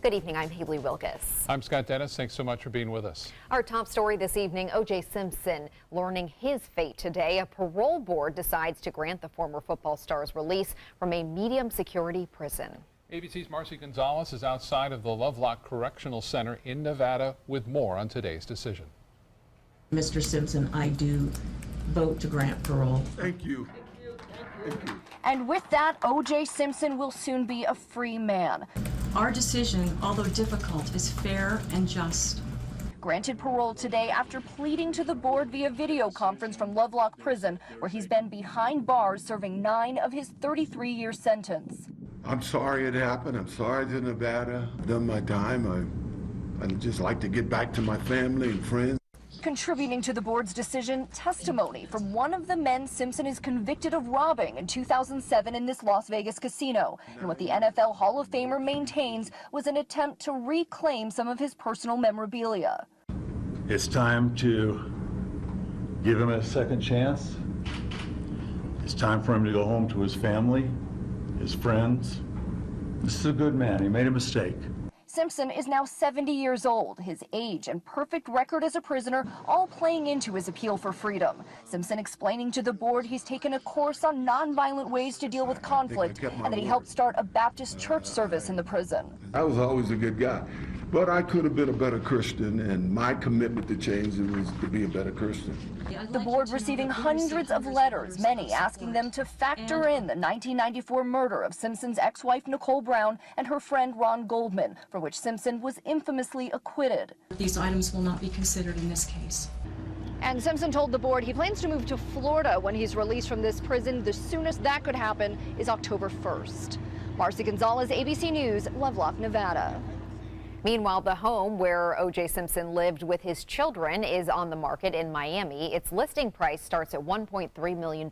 Good evening, I'm Haley Wilkes. I'm Scott Dennis. Thanks so much for being with us. Our top story this evening, O.J. Simpson learning his fate today. A parole board decides to grant the former football star's release from a medium security prison. ABC's Marcy Gonzalez is outside of the Lovelock Correctional Center in Nevada with more on today's decision. Mr. Simpson, I do vote to grant parole. Thank you. Thank you. And with that, O.J. Simpson will soon be a free man. Our decision, although difficult, is fair and just. Granted parole today after pleading to the board via video conference from Lovelock Prison, where he's been behind bars serving 9 of his 33-year sentence. I'm sorry it happened. I'm sorry to Nevada. I've done my time. I'd just like to get back to my family and friends. Contributing to the board's decision, testimony from one of the men Simpson is convicted of robbing in 2007 in this Las Vegas casino. And what the NFL Hall of Famer maintains was an attempt to reclaim some of his personal memorabilia. It's time to give him a second chance. It's time for him to go home to his family, his friends. This is a good man. He made a mistake. Simpson is now 70 years old. His age and perfect record as a prisoner all playing into his appeal for freedom. Simpson explaining to the board he's taken a course on nonviolent ways to deal with conflict and that he helped start a Baptist church service in the prison. I was always a good guy, but I could have been a better Christian, and my commitment to change was to be a better Christian. The board receiving hundreds of letters, many asking them to factor in the 1994 murder of Simpson's ex-wife Nicole Brown and her friend Ron Goldman, for which Simpson was infamously acquitted. These items will not be considered in this case. And Simpson told the board he plans to move to Florida when he's released from this prison. The soonest that could happen is October 1st. Marcy Gonzalez, ABC News, Lovelock, Nevada. Meanwhile, the home where O.J. Simpson lived with his children is on the market in Miami. Its listing price starts at $1.3 million.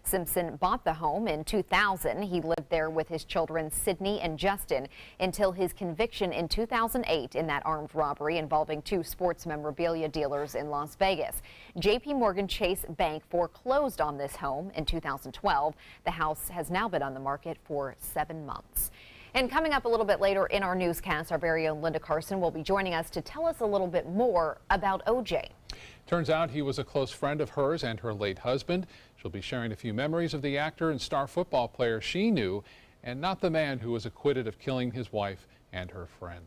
Simpson bought the home in 2000. He lived there with his children, Sydney and Justin, until his conviction in 2008 in that armed robbery involving 2 sports memorabilia dealers in Las Vegas. J.P. Morgan Chase Bank foreclosed on this home in 2012. The house has now been on the market for 7 months. And coming up a little bit later in our newscast, our very own Linda Carson will be joining us to tell us a little bit more about O.J. Turns out he was a close friend of hers and her late husband. She'll be sharing a few memories of the actor and star football player she knew, and not the man who was acquitted of killing his wife and her friend.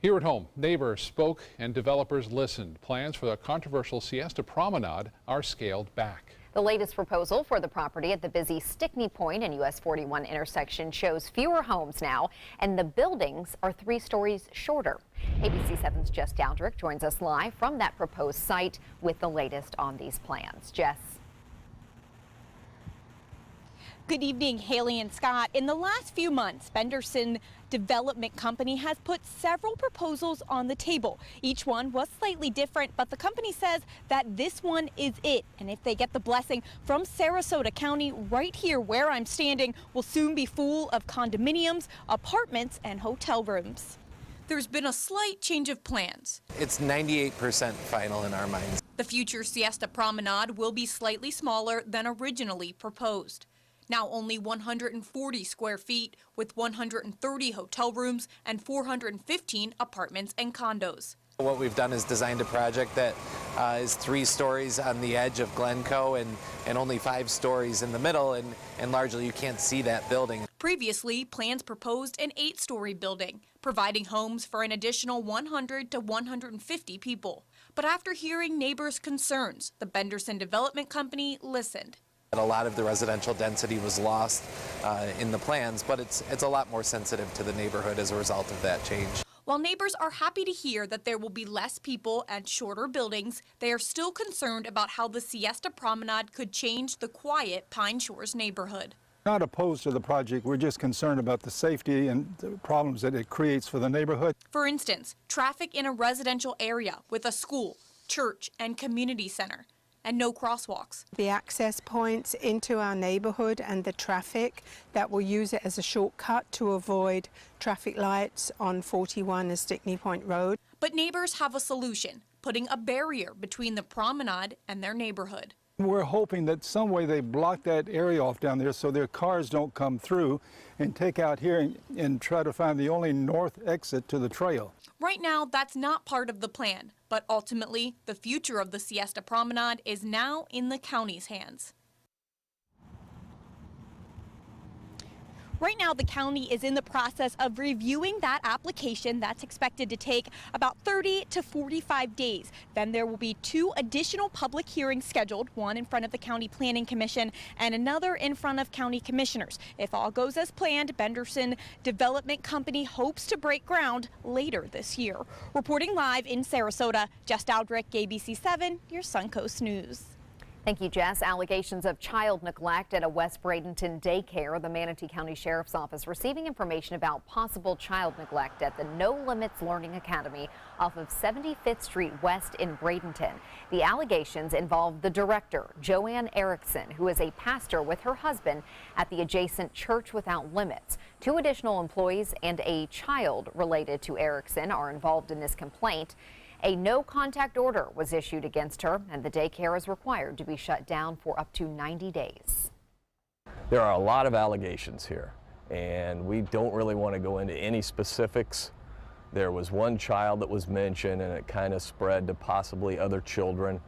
Here at home, neighbors spoke and developers listened. Plans for the controversial Siesta Promenade are scaled back. The latest proposal for the property at the busy Stickney Point and US 41 intersection shows fewer homes now, and the buildings are 3 stories shorter. ABC 7's Jess Dowdrick joins us live from that proposed site with the latest on these plans. Jess. Good evening, Haley and Scott. In the last few months, Benderson Development Company has put several proposals on the table. Each one was slightly different, but the company says that this one is it. And if they get the blessing from Sarasota County, right here where I'm standing will soon be full of condominiums, apartments, and hotel rooms. There's been a slight change of plans. It's 98% final in our minds. The future Siesta Promenade will be slightly smaller than originally proposed. Now only 140 square feet with 130 hotel rooms and 415 apartments and condos. What we've done is designed a project that is 3 stories on the edge of Glencoe and only 5 stories in the middle, and largely you can't see that building. Previously, plans proposed an 8-story building, providing homes for an additional 100 to 150 people. But after hearing neighbors' concerns, the Benderson Development Company listened. A lot of the residential density was lost in the plans, but it's a lot more sensitive to the neighborhood as a result of that change. While neighbors are happy to hear that there will be less people and shorter buildings, they are still concerned about how the Siesta Promenade could change the quiet Pine Shores neighborhood. Not opposed to the project, we're just concerned about the safety and the problems that it creates for the neighborhood. For instance, traffic in a residential area with a school, church, and community center, and no crosswalks. The access points into our neighborhood and the traffic that will use it as a shortcut to avoid traffic lights on 41 and Stickney Point Road. But neighbors have a solution, putting a barrier between the promenade and their neighborhood. We're hoping that some way they block that area off down there so their cars don't come through and take out here and try to find the only north exit to the trail. Right now, that's not part of the plan, but ultimately, the future of the Siesta Promenade is now in the county's hands. Right now, the county is in the process of reviewing that application. That's expected to take about 30 to 45 days. Then there will be 2 additional public hearings scheduled, one in front of the County Planning Commission and another in front of county commissioners. If all goes as planned, Benderson Development Company hopes to break ground later this year. Reporting live in Sarasota, Jess Dowdrick, ABC 7, your Suncoast News. Thank you, Jess. Allegations of child neglect at a West Bradenton daycare. The Manatee County Sheriff's Office receiving information about possible child neglect at the No Limits Learning Academy off of 75th Street West in Bradenton. The allegations involve the director, Joanne Erickson, who is a pastor with her husband at the adjacent Church Without Limits. 2 additional employees and a child related to Erickson are involved in this complaint. A no-contact order was issued against her, and the daycare is required to be shut down for up to 90 days. There are a lot of allegations here, and we don't really want to go into any specifics. There was one child that was mentioned, and it kind of spread to possibly other children.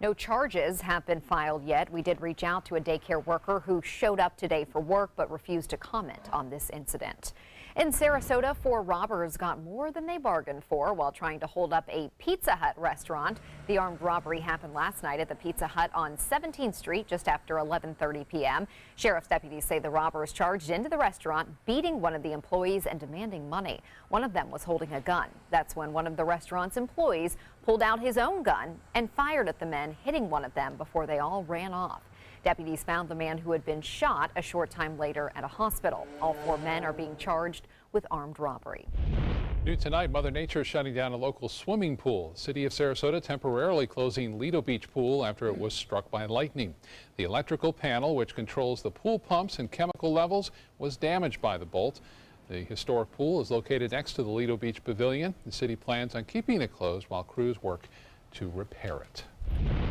No charges have been filed yet. We did reach out to a daycare worker who showed up today for work but refused to comment on this incident. In Sarasota, 4 robbers got more than they bargained for while trying to hold up a Pizza Hut restaurant. The armed robbery happened last night at the Pizza Hut on 17th Street just after 11:30 p.m. Sheriff's deputies say the robbers charged into the restaurant, beating one of the employees and demanding money. One of them was holding a gun. That's when one of the restaurant's employees pulled out his own gun and fired at the men, hitting one of them before they all ran off. Deputies found the man who had been shot a short time later at a hospital. All 4 men are being charged with armed robbery. New tonight, Mother Nature is shutting down a local swimming pool. The city of Sarasota temporarily closing Lido Beach Pool after it was struck by lightning. The electrical panel, which controls the pool pumps and chemical levels, was damaged by the bolt. The historic pool is located next to the Lido Beach Pavilion. The city plans on keeping it closed while crews work to repair it.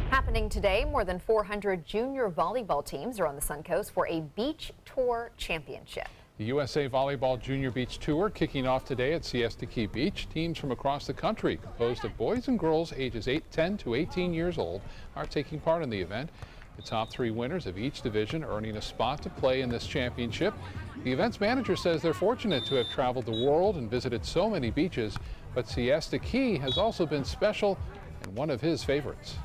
Happening today, more than 400 junior volleyball teams are on the Suncoast for a beach tour championship. The USA Volleyball Junior Beach Tour kicking off today at Siesta Key Beach. Teams from across the country, composed of boys and girls ages 10 to 18 years old, are taking part in the event. The top 3 winners of each division earning a spot to play in this championship. The event's manager says they're fortunate to have traveled the world and visited so many beaches, but Siesta Key has also been special and one of his favorites.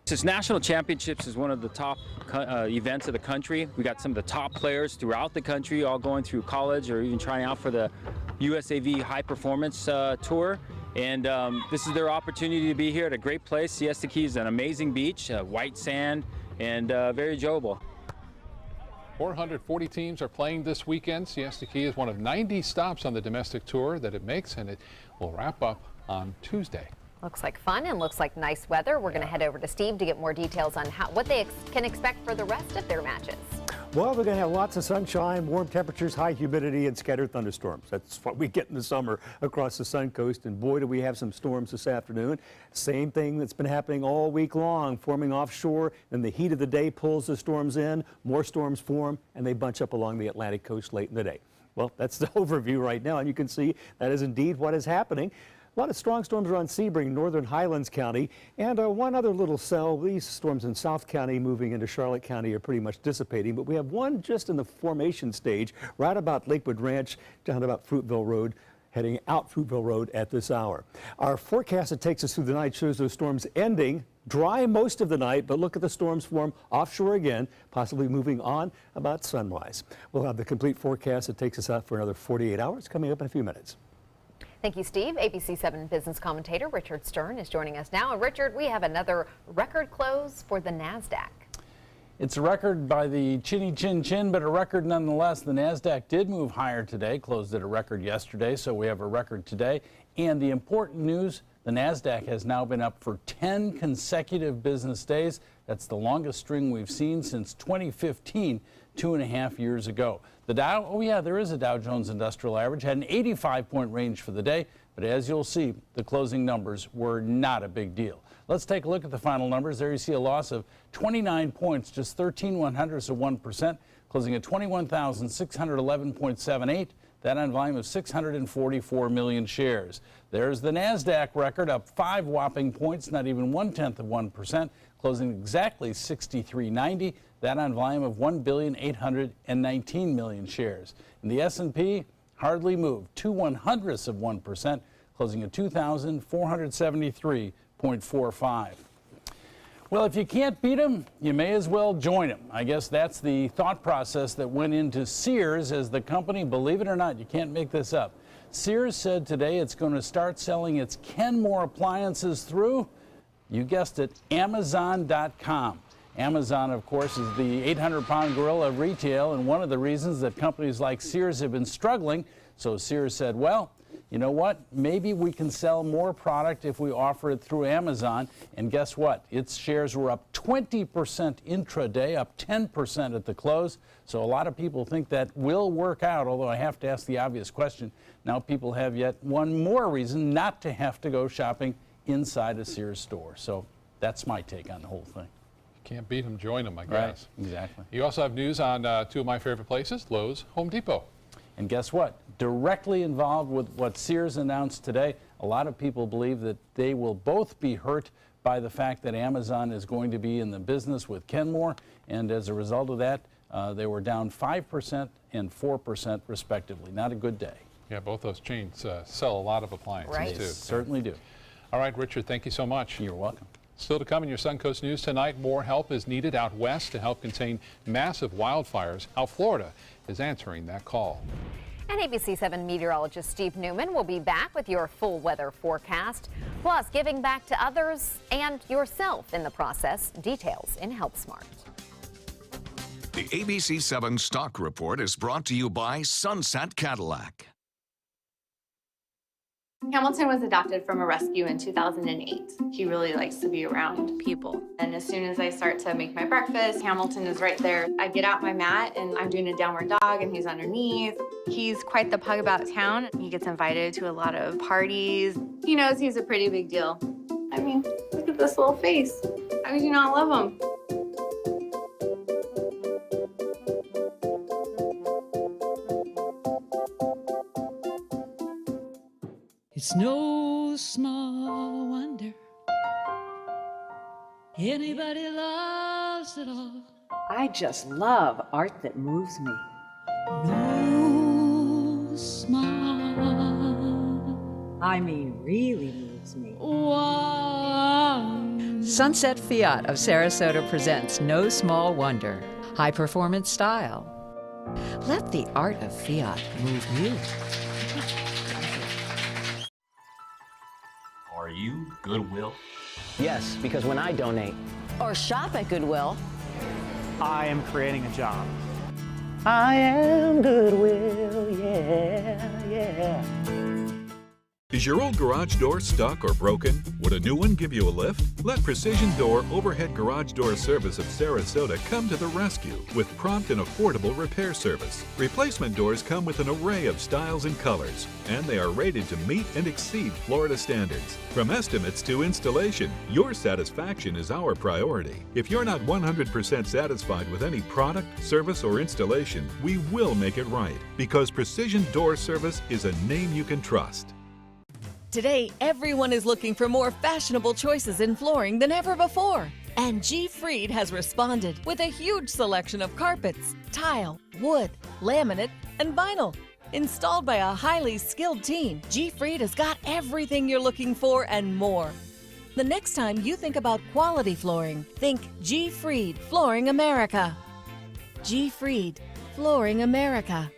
This national championships is one of the top events of the country. We got some of the top players throughout the country all going through college or even trying out for the USAV High Performance Tour. And this is their opportunity to be here at a great place. Siesta Key is an amazing beach, white sand, and very enjoyable. 440 teams are playing this weekend. Siesta Key is one of 90 stops on the domestic tour that it makes, and it will wrap up on Tuesday. Looks like fun and looks like nice weather. We're going to head over to Steve to get more details on what they can expect for the rest of their matches. Well, we're going to have lots of sunshine, warm temperatures, high humidity, and scattered thunderstorms. That's what we get in the summer across the Suncoast. And boy, do we have some storms this afternoon. Same thing that's been happening all week long, forming offshore. Then the heat of the day pulls the storms in, more storms form, and they bunch up along the Atlantic coast late in the day. Well, that's the overview right now, and you can see that is indeed what is happening. A lot of strong storms around Sebring, northern Highlands County, and one other little cell. These storms in South County moving into Charlotte County are pretty much dissipating, but we have one just in the formation stage right about Lakewood Ranch down about Fruitville Road, heading out Fruitville Road at this hour. Our forecast that takes us through the night shows those storms ending dry most of the night, but look at the storms form offshore again, possibly moving on about sunrise. We'll have the complete forecast that takes us out for another 48 hours coming up in a few minutes. Thank you, Steve. ABC 7 business commentator Richard Stern is joining us now. And Richard, we have another record close for the NASDAQ. It's a record by the chinny chin chin, but a record nonetheless. The NASDAQ did move higher today, closed at a record yesterday, so we have a record today. And the important news, the NASDAQ has now been up for 10 consecutive business days. That's the longest string we've seen since 2015. 2.5 years ago. The Dow, oh yeah, there is a Dow Jones Industrial Average, had an 85-point range for the day, but as you'll see, the closing numbers were not a big deal. Let's take a look at the final numbers. There you see a loss of 29 points, just 13/100ths of 1%, closing at 21,611.78. That on volume of 644 million shares. There's the NASDAQ record, up 5 whopping points, not even 1/10 of 1%, closing exactly 63.90. That on volume of 1,819 million shares. And the S&P hardly moved, 2/100ths of 1%, closing at 2,473.45. Well, if you can't beat them, you may as well join them. I guess that's the thought process that went into Sears as the company, believe it or not, you can't make this up. Sears said today it's going to start selling its Kenmore appliances through, you guessed it, Amazon.com. Amazon, of course, is the 800-pound gorilla of retail, and one of the reasons that companies like Sears have been struggling. So Sears said, well, you know what? Maybe we can sell more product if we offer it through Amazon. And guess what? Its shares were up 20% intraday, up 10% at the close. So a lot of people think that will work out, although I have to ask the obvious question. Now people have yet one more reason not to have to go shopping inside a Sears store. So that's my take on the whole thing. Can't beat them, join them, I guess. Right, exactly. You also have news on two of my favorite places, Lowe's, Home Depot. And guess what? Directly involved with what Sears announced today, a lot of people believe that they will both be hurt by the fact that Amazon is going to be in the business with Kenmore. And as a result of that, they were down 5% and 4% respectively. Not a good day. Yeah, both those chains sell a lot of appliances, right. too. They certainly do. All right, Richard, thank you so much. You're welcome. Still to come in your Suncoast News tonight, more help is needed out west to help contain massive wildfires. How Florida is answering that call. And ABC 7 meteorologist Steve Newman will be back with your full weather forecast, plus giving back to others and yourself in the process. Details in Help Smart. The ABC 7 Stock Report is brought to you by Sunset Cadillac. Hamilton was adopted from a rescue in 2008. He really likes to be around people. And as soon as I start to make my breakfast, Hamilton is right there. I get out my mat and I'm doing a downward dog and he's underneath. He's quite the pug about town. He gets invited to a lot of parties. He knows he's a pretty big deal. I mean, look at this little face. How could you not love him? It's no small wonder anybody loves it all. I just love art that moves me. No small, I mean, really moves me. wonder. Sunset Fiat of Sarasota presents No Small Wonder. High performance style. Let the art of Fiat move you. Are you Goodwill? Yes, because when I donate or shop at Goodwill, I am creating a job. I am Goodwill, yeah. Is your old garage door stuck or broken? Would a new one give you a lift? Let Precision Door Overhead Garage Door Service of Sarasota come to the rescue with prompt and affordable repair service. Replacement doors come with an array of styles and colors, and they are rated to meet and exceed Florida standards. From estimates to installation, your satisfaction is our priority. If you're not 100% satisfied with any product, service, or installation, we will make it right, because Precision Door Service is a name you can trust. Today, everyone is looking for more fashionable choices in flooring than ever before. And G. Fried has responded with a huge selection of carpets, tile, wood, laminate, and vinyl. Installed by a highly skilled team, G. Fried has got everything you're looking for and more. The next time you think about quality flooring, think G. Fried Flooring America. G. Fried Flooring America.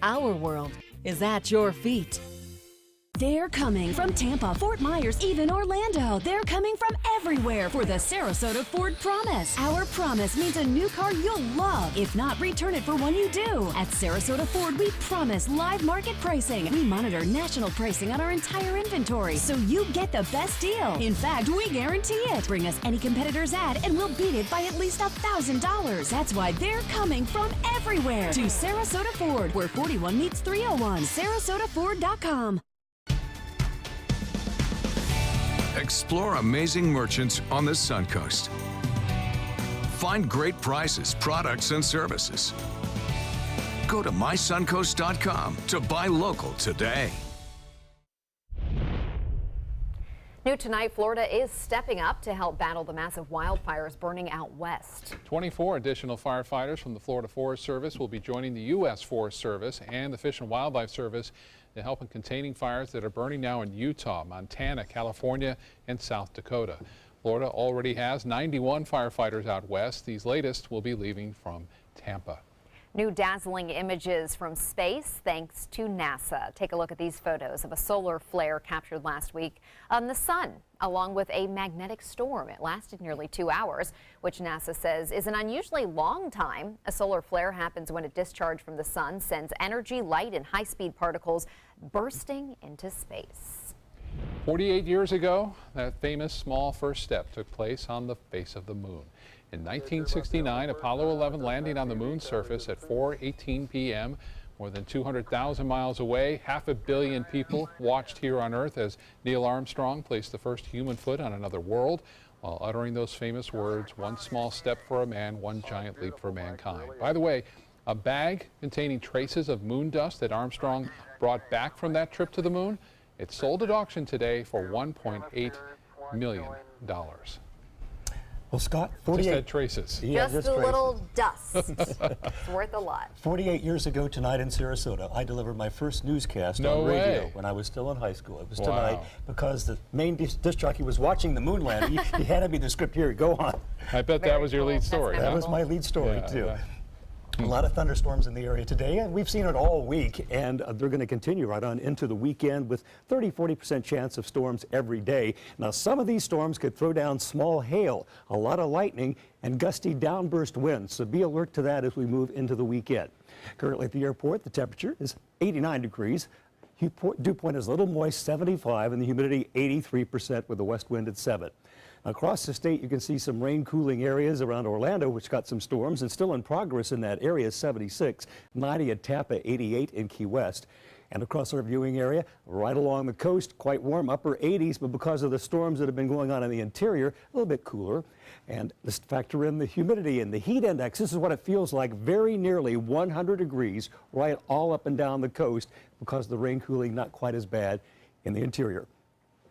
Our world is at your feet. They're coming from Tampa, Fort Myers, even Orlando. They're coming from everywhere for the Sarasota Ford Promise. Our promise means a new car you'll love. If not, return it for one you do. At Sarasota Ford, we promise live market pricing. We monitor national pricing on our entire inventory, so you get the best deal. In fact, we guarantee it. Bring us any competitor's ad, and we'll beat it by at least $1,000. That's why they're coming from everywhere to Sarasota Ford, where 41 meets 301. SarasotaFord.com. Explore amazing merchants on the Suncoast. Find great prices, products, and services. Go to mysuncoast.com to buy local today. New tonight, Florida is stepping up to help battle the massive wildfires burning out west. 24 additional firefighters from the Florida Forest Service will be joining the U.S. Forest Service and the Fish and Wildlife Service to help in containing fires that are burning now in Utah, Montana, California, and South Dakota. Florida already has 91 firefighters out west. These latest will be leaving from Tampa. New dazzling images from space thanks to NASA. Take a look at these photos of a solar flare captured last week on the sun, along with a magnetic storm. It lasted nearly 2 hours, which NASA says is an unusually long time. A solar flare happens when a discharge from the sun sends energy, light, and high-speed particles bursting into space. 48 years ago, that famous small first step took place on the face of the moon. In 1969, Apollo 11 landing on the moon's surface at 4:18 p.m. More than 200,000 miles away, 500 million people watched here on Earth as Neil Armstrong placed the first human foot on another world while uttering those famous words, "One small step for a man, one giant leap for mankind." By the way, a bag containing traces of moon dust that Armstrong brought back from that trip to the moon, it sold at auction today for $1.8 million. Well, Scott, just had traces. Yeah, just a little dust. It's worth a lot. 48 years ago tonight in Sarasota, I delivered my first newscast on radio when I was still in high school. It was tonight because the main disc jockey was watching the moon landing. He handed me the script. Here, go on. I bet that was your lead story. That was my lead story, too. A lot of thunderstorms in the area today, and we've seen it all week, and they're going to continue right on into the weekend with 30–40% chance of storms every day. Now, some of these storms could throw down small hail, a lot of lightning, and gusty downburst winds, so be alert to that as we move into the weekend. Currently at the airport, the temperature is 89 degrees. Dew point is a little moist, 75, and the humidity 83% with the west wind at 7. Across the state, you can see some rain cooling areas around Orlando, which got some storms, and still in progress in that area, 76, 90 at Tampa, 88 in Key West. And across our viewing area, right along the coast, quite warm, upper 80s, but because of the storms that have been going on in the interior, a little bit cooler. And let's factor in the humidity and the heat index. This is what it feels like, very nearly 100 degrees right all up and down the coast because the rain cooling not quite as bad in the interior.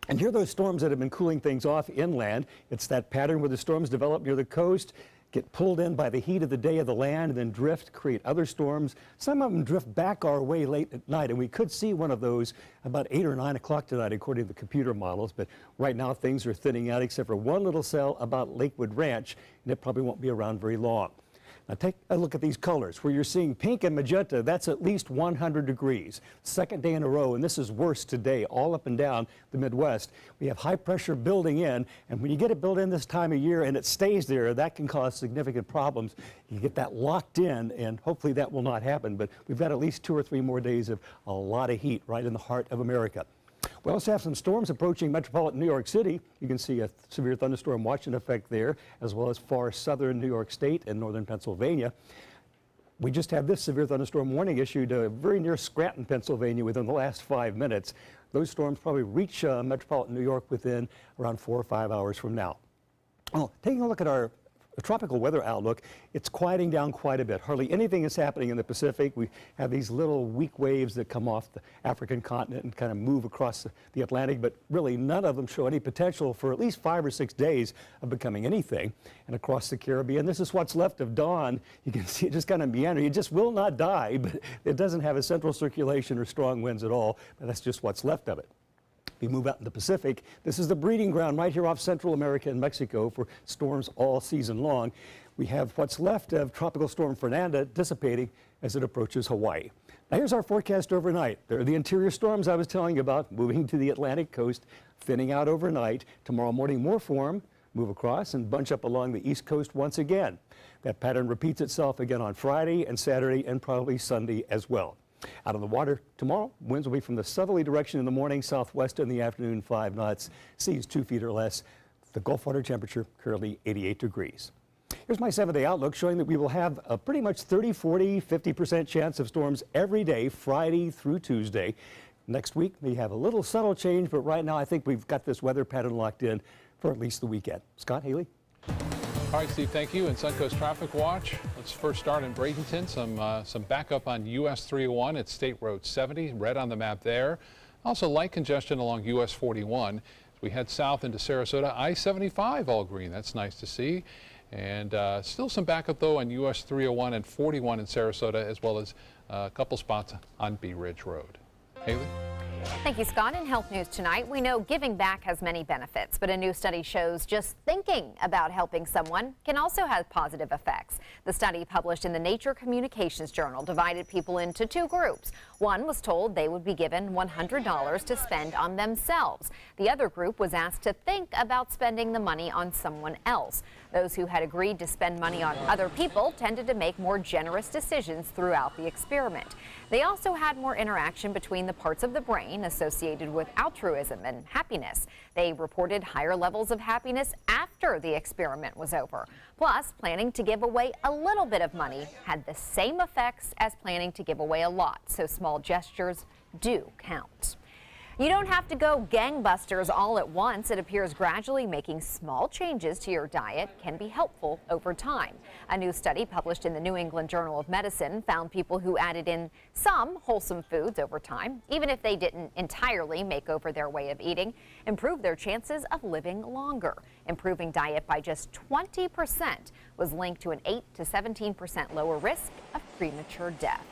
And here are those storms that have been cooling things off inland. It's that pattern where the storms develop near the coast, get pulled in by the heat of the day of the land, and then drift, create other storms. Some of them drift back our way late at night, and we could see one of those about 8 or 9 o'clock tonight, according to the computer models. But right now, things are thinning out, except for one little cell about Lakewood Ranch, and it probably won't be around very long. Now take a look at these colors. Where you're seeing pink and magenta, that's at least 100 degrees. Second day in a row, and this is worse today, all up and down the Midwest. We have high pressure building in, and when you get it built in this time of year and it stays there, that can cause significant problems. You get that locked in, and hopefully that will not happen, but we've got at least 2 or 3 more days of a lot of heat right in the heart of America. We also have some storms approaching metropolitan New York City. You can see a severe thunderstorm watch in effect there, as well as far southern New York State and northern Pennsylvania. We just had this severe thunderstorm warning issued very near Scranton, Pennsylvania within the last 5 minutes. Those storms probably reach metropolitan New York within around 4 or 5 hours from now. Well, taking a look at our tropical weather outlook, it's quieting down quite a bit. Hardly anything is happening in the Pacific. We have these little weak waves that come off the African continent and kind of move across the Atlantic, but really none of them show any potential for at least 5 or 6 days of becoming anything. And across the Caribbean, this is what's left of dawn. You can see it just kind of meandering. It just will not die, but it doesn't have a central circulation or strong winds at all. But that's just what's left of it. We move out in the Pacific. This is the breeding ground right here off Central America and Mexico for storms all season long. We have what's left of Tropical Storm Fernanda dissipating as it approaches Hawaii. Now here's our forecast overnight. There are the interior storms I was telling you about moving to the Atlantic coast, thinning out overnight. Tomorrow morning, more form, move across and bunch up along the East Coast once again. That pattern repeats itself again on Friday and Saturday and probably Sunday as well. Out on the water tomorrow, winds will be from the southerly direction in the morning, southwest in the afternoon, 5 knots, seas 2 feet or less. The Gulf water temperature currently 88 degrees. Here's my 7-day outlook showing that we will have a pretty much 30, 40, 50% chance of storms every day, Friday through Tuesday. Next week, we have a little subtle change, but right now I think we've got this weather pattern locked in for at least the weekend. Scott, Haley? All right, Steve, thank you. And Suncoast Traffic Watch. Let's first start in Bradenton. Some backup on US 301 at State Road 70, red on the map there. Also light congestion along US 41. As we head south into Sarasota, I-75 all green. That's nice to see. And still some backup, though, on US 301 and 41 in Sarasota, as well as a couple spots on Bee Ridge Road. Haley? Thank you, Scott. In health news tonight, we know giving back has many benefits, but a new study shows just thinking about helping someone can also have positive effects. The study, published in the Nature Communications Journal, divided people into 2 groups. One was told they would be given $100 to spend on themselves. The other group was asked to think about spending the money on someone else. Those who had agreed to spend money on other people tended to make more generous decisions throughout the experiment. They also had more interaction between the parts of the brain associated with altruism and happiness. They reported higher levels of happiness after the experiment was over. Plus, planning to give away a little bit of money had the same effects as planning to give away a lot, so small gestures do count. You don't have to go gangbusters all at once. It appears gradually making small changes to your diet can be helpful over time. A new study published in the New England Journal of Medicine found people who added in some wholesome foods over time, even if they didn't entirely make over their way of eating, improved their chances of living longer. Improving diet by just 20% was linked to an 8 to 17% lower risk of premature death.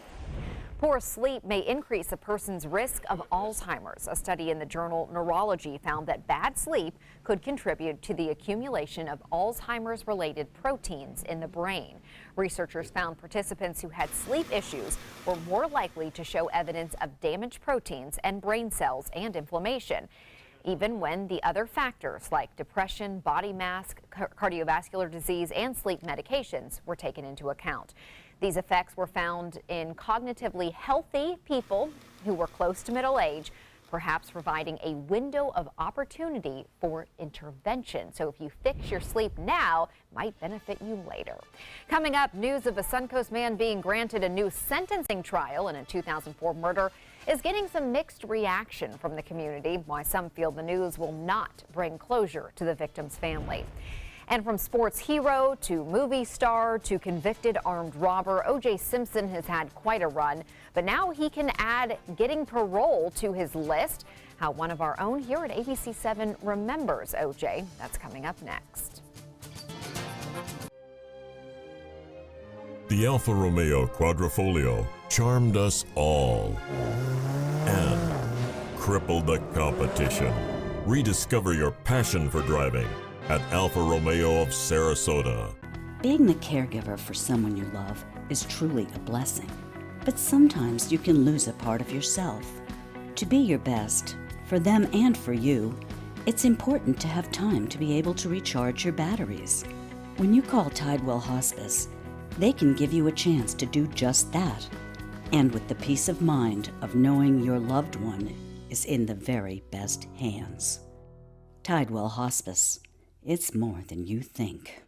Poor sleep may increase a person's risk of Alzheimer's. A study in the journal Neurology found that bad sleep could contribute to the accumulation of Alzheimer's-related proteins in the brain. Researchers found participants who had sleep issues were more likely to show evidence of damaged proteins and brain cells and inflammation, even when the other factors like depression, body mass, cardiovascular disease, and sleep medications were taken into account. These effects were found in cognitively healthy people who were close to middle age, perhaps providing a window of opportunity for intervention. So if you fix your sleep now, it might benefit you later. Coming up, news of a Suncoast man being granted a new sentencing trial in a 2004 murder is getting some mixed reaction from the community, why some feel the news will not bring closure to the victim's family. And from sports hero to movie star to convicted armed robber, O.J. Simpson has had quite a run, but now he can add getting parole to his list. How one of our own here at ABC 7 remembers O.J. That's coming up next. The Alfa Romeo Quadrifoglio charmed us all and crippled the competition. Rediscover your passion for driving at Alfa Romeo of Sarasota. Being the caregiver for someone you love is truly a blessing. But sometimes you can lose a part of yourself. To be your best, for them and for you, it's important to have time to be able to recharge your batteries. When you call Tidewell Hospice, they can give you a chance to do just that. And with the peace of mind of knowing your loved one is in the very best hands. Tidewell Hospice. It's more than you think.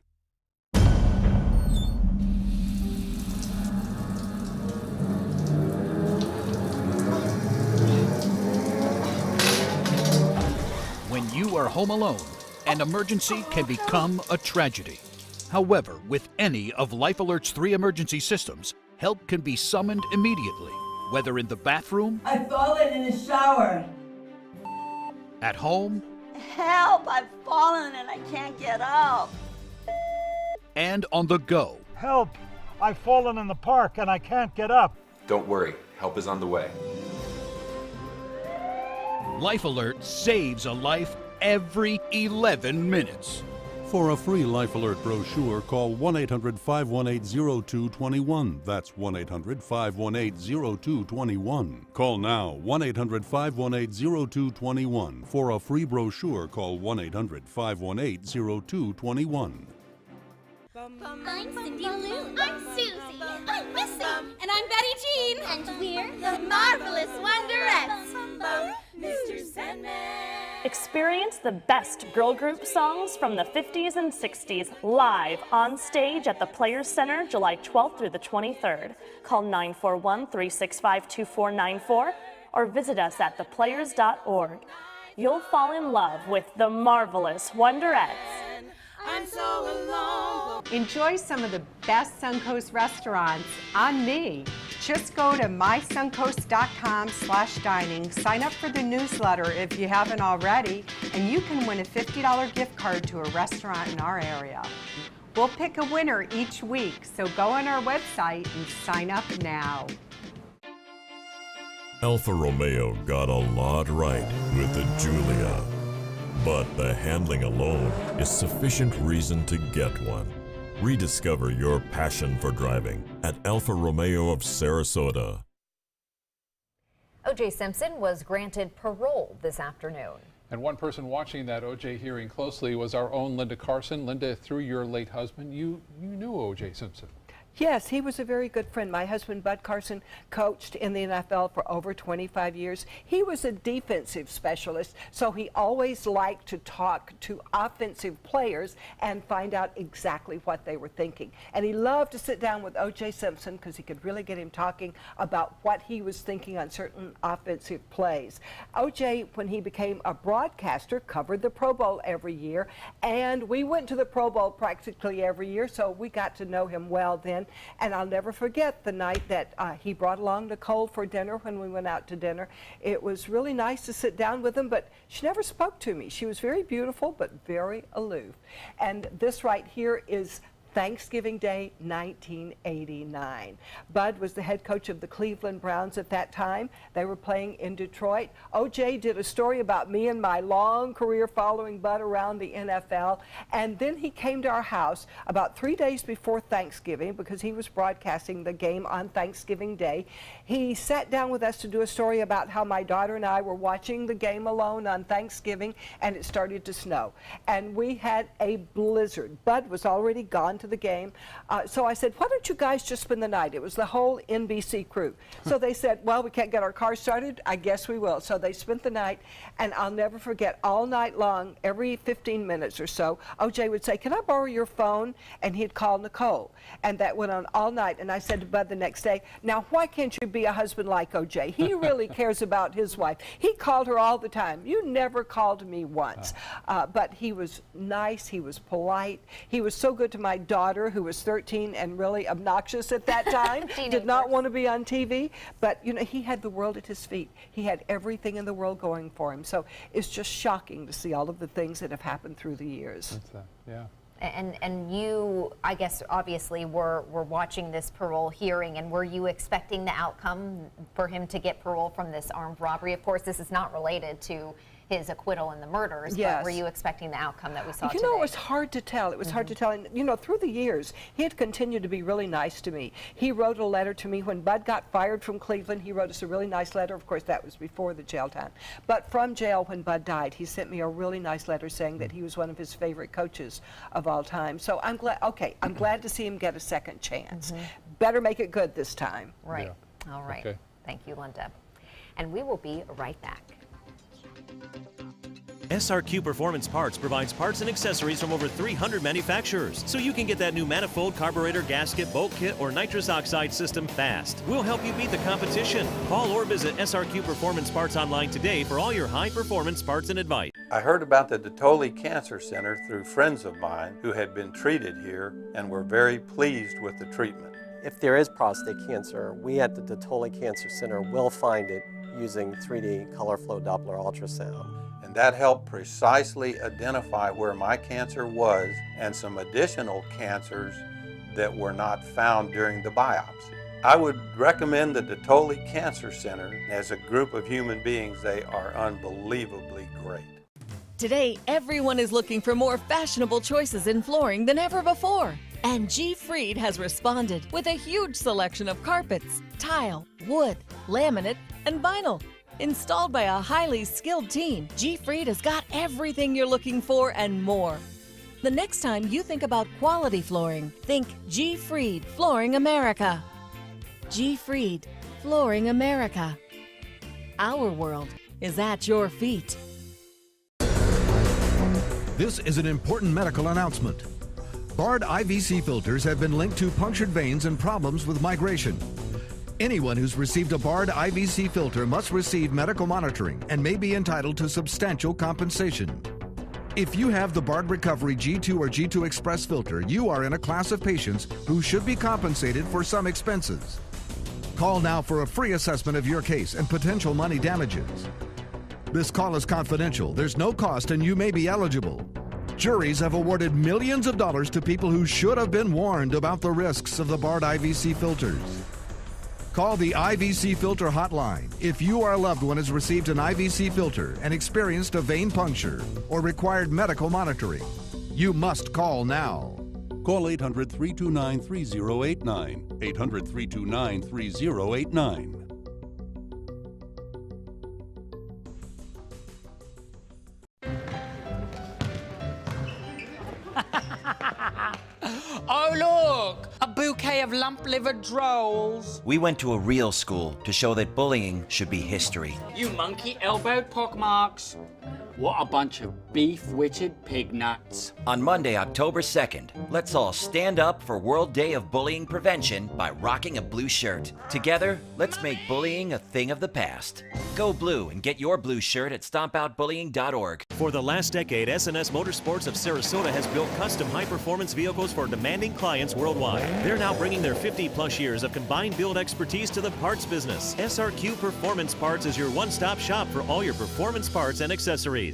When you are home alone, an emergency can become a tragedy. However, with any of Life Alert's 3 emergency systems, help can be summoned immediately, whether in the bathroom, I've fallen in the shower, at home, help, I've fallen and I can't get up, and on the go. Help, I've fallen in the park and I can't get up. Don't worry, help is on the way. Life Alert saves a life every 11 minutes. For a free Life Alert brochure, call 1-800-518-0221. That's 1-800-518-0221. Call now, 1-800-518-0221. For a free brochure, call 1-800-518-0221. I'm Cindy Lou. I'm Susie. I'm Missy. And I'm Betty Jean. And we're the Marvelous Wonderettes. Mr. Sandman. Experience the best girl group songs from the 50s and 60s live on stage at the Players Center July 12th through the 23rd. Call 941-365-2494 or visit us at theplayers.org. You'll fall in love with the Marvelous Wonderettes. I'm so alone. Enjoy some of the best Suncoast restaurants on me. Just go to mysuncoast.com/dining, sign up for the newsletter if you haven't already, and you can win a $50 gift card to a restaurant in our area. We'll pick a winner each week, so go on our website and sign up now. Alfa Romeo got a lot right with the Giulia. But the handling alone is sufficient reason to get one. Rediscover your passion for driving at Alfa Romeo of Sarasota. O.J. Simpson was granted parole this afternoon. And one person watching that O.J. hearing closely was our own Linda Carson. Linda, through your late husband, you knew O.J. Simpson. Yes, he was a very good friend. My husband, Bud Carson, coached in the NFL for over 25 years. He was a defensive specialist, so he always liked to talk to offensive players and find out exactly what they were thinking. And he loved to sit down with O.J. Simpson because he could really get him talking about what he was thinking on certain offensive plays. O.J., when he became a broadcaster, covered the Pro Bowl every year, and we went to the Pro Bowl practically every year, so we got to know him well then. And I'll never forget the night that he brought along Nicole for dinner when we went out to dinner. It was really nice to sit down with him, but she never spoke to me. She was very beautiful, but very aloof. And this right here is Thanksgiving Day, 1989. Bud was the head coach of the Cleveland Browns at that time. They were playing in Detroit. O.J. did a story about me and my long career following Bud around the NFL. And then he came to our house about 3 days before Thanksgiving because he was broadcasting the game on Thanksgiving Day. He sat down with us to do a story about how my daughter and I were watching the game alone on Thanksgiving, and it started to snow. And we had a blizzard. Bud was already gone to the game. So I said, why don't you guys just spend the night? It was the whole NBC crew. So they said, well, we can't get our car started. I guess we will. So they spent the night, and I'll never forget, all night long, every 15 minutes or so, O.J. would say, can I borrow your phone? And he'd call Nicole. And that went on all night. And I said to Bud the next day, now why can't you be a husband like O.J.? He really cares about his wife. He called her all the time. You never called me once. But he was nice. He was polite. He was so good to my daughter, who was 13 and really obnoxious at that time, did not want to be on TV, but you know, he had the world at his feet. He had everything in the world going for him. So it's just shocking to see all of the things that have happened through the years. That's that, yeah. And you, I guess, obviously were watching this parole hearing, and were you expecting the outcome for him to get parole from this armed robbery? Of course, this is not related to his acquittal in the murders, but were you expecting the outcome that we saw today? You know, it was hard to tell. It was hard to tell. And, you know, through the years, he had continued to be really nice to me. He wrote a letter to me when Bud got fired from Cleveland. He wrote us a really nice letter. Of course, that was before the jail time. But from jail, when Bud died, he sent me a really nice letter saying that he was one of his favorite coaches of all time. So I'm glad, I'm glad to see him get a second chance. Better make it good this time. Right. Yeah. All right. Okay. Thank you, Linda. And we will be right back. SRQ Performance Parts provides parts and accessories from over 300 manufacturers, so you can get that new manifold, carburetor, gasket, bolt kit, or nitrous oxide system fast. We'll help you beat the competition. Call or visit SRQ Performance Parts online today for all your high-performance parts and advice. I heard about the Dettoli Cancer Center through friends of mine who had been treated here and were very pleased with the treatment. If there is prostate cancer, we at the Dettoli Cancer Center will find it using 3D color flow Doppler ultrasound. And that helped precisely identify where my cancer was and some additional cancers that were not found during the biopsy. I would recommend the Dettoli Cancer Center. As a group of human beings, they are unbelievably great. Today, everyone is looking for more fashionable choices in flooring than ever before. And G. Fried has responded with a huge selection of carpets, tile, wood, laminate, and vinyl. Installed by a highly skilled team, G. Fried has got everything you're looking for and more. The next time you think about quality flooring, think G. Fried Flooring America. G. Fried Flooring America. Our world is at your feet. This is an important medical announcement. Bard IVC filters have been linked to punctured veins and problems with migration. Anyone who's received a Bard IVC filter must receive medical monitoring and may be entitled to substantial compensation. If you have the Bard Recovery G2 or G2 Express filter, you are in a class of patients who should be compensated for some expenses. Call now for a free assessment of your case and potential money damages. This call is confidential, there's no cost, and you may be eligible. Juries have awarded millions of dollars to people who should have been warned about the risks of the Bard IVC filters. Call the IVC Filter Hotline if you or a loved one has received an IVC filter and experienced a vein puncture or required medical monitoring. You must call now. Call 800-329-3089. 800-329-3089. Oh, look! A bouquet of lump-livered drolls. We went to a real school to show that bullying should be history. You monkey-elbowed pockmarks. What a bunch of beef-witted pig nuts. On Monday, October 2nd, let's all stand up for World Day of Bullying Prevention by rocking a blue shirt. Together, let's make bullying a thing of the past. Go blue and get your blue shirt at stompoutbullying.org. For the last decade, S&S Motorsports of Sarasota has built custom high-performance vehicles for demanding clients worldwide. They're now bringing their 50-plus years of combined build expertise to the parts business. SRQ Performance Parts is your one-stop shop for all your performance parts and accessories.